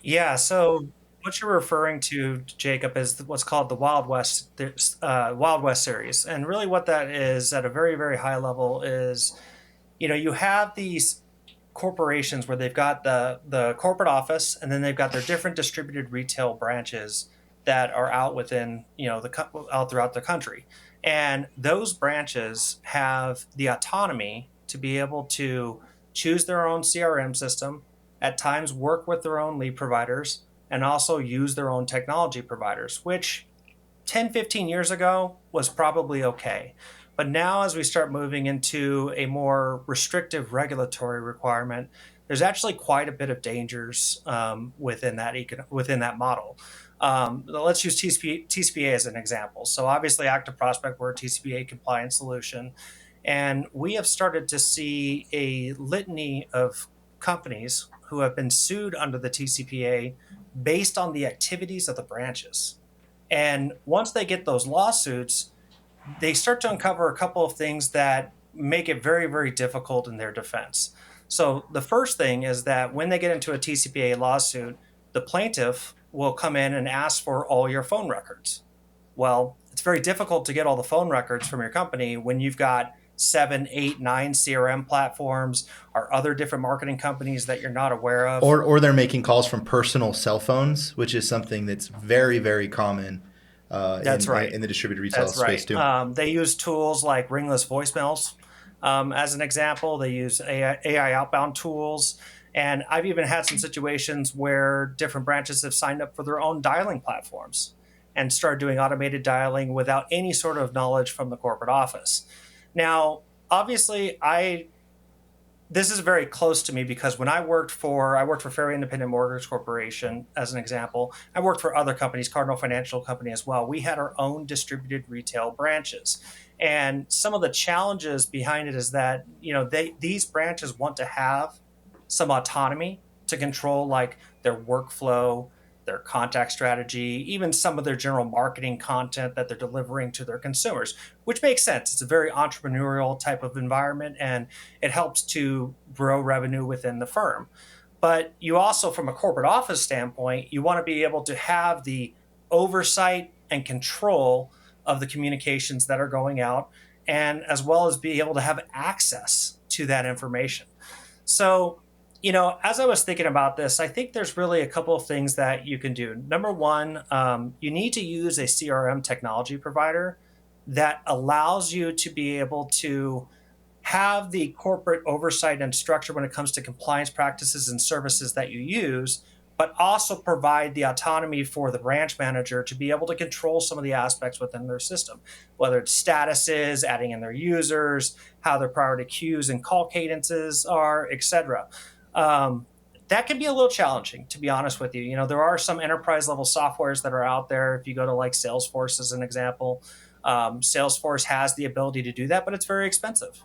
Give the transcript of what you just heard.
Yeah, so what you're referring to, Jacob, is what's called the Wild West series, and really what that is at a very, very high level is, you have these corporations where they've got the corporate office, and then they've got their different distributed retail branches that are out within, out throughout the country, and those branches have the autonomy to be able to choose their own CRM system, at times work with their own lead providers, and also use their own technology providers, which 10, 15 years ago was probably okay. But now, as we start moving into a more restrictive regulatory requirement, there's actually quite a bit of dangers within that model. Let's use TCPA as an example. So, obviously, Active Prospect, we're a TCPA compliant solution. And we have started to see a litany of companies who have been sued under the TCPA based on the activities of the branches. And once they get those lawsuits, they start to uncover a couple of things that make it very, very difficult in their defense. So the first thing is that when they get into a TCPA lawsuit, the plaintiff will come in and ask for all your phone records. Well, it's very difficult to get all the phone records from your company when you've got seven, eight, nine CRM platforms or other different marketing companies that you're not aware of. Or they're making calls from personal cell phones, which is something that's very very common That's right. in the distributed retail That's space right. too. They use tools like ringless voicemails. As an example, they use AI outbound tools. And I've even had some situations where different branches have signed up for their own dialing platforms and started doing automated dialing without any sort of knowledge from the corporate office. Now, obviously, I this is very close to me because when I worked for Fairway Independent Mortgage Corporation as an example. I worked for other companies, Cardinal Financial Company as well. We had our own distributed retail branches. And some of the challenges behind it is that, these branches want to have some autonomy to control like their workflow, their contact strategy, even some of their general marketing content that they're delivering to their consumers, which makes sense. It's a very entrepreneurial type of environment and it helps to grow revenue within the firm. But you also, from a corporate office standpoint, you want to be able to have the oversight and control of the communications that are going out, and as well as be able to have access to that information. So, as I was thinking about this, I think there's really a couple of things that you can do. Number one, you need to use a CRM technology provider that allows you to be able to have the corporate oversight and structure when it comes to compliance practices and services that you use, but also provide the autonomy for the branch manager to be able to control some of the aspects within their system, whether it's statuses, adding in their users, how their priority queues and call cadences are, etc. Um, that can be a little challenging, to be honest with you. There are some enterprise level softwares that are out there. If you go to like Salesforce as an example, Salesforce has the ability to do that, but it's very expensive.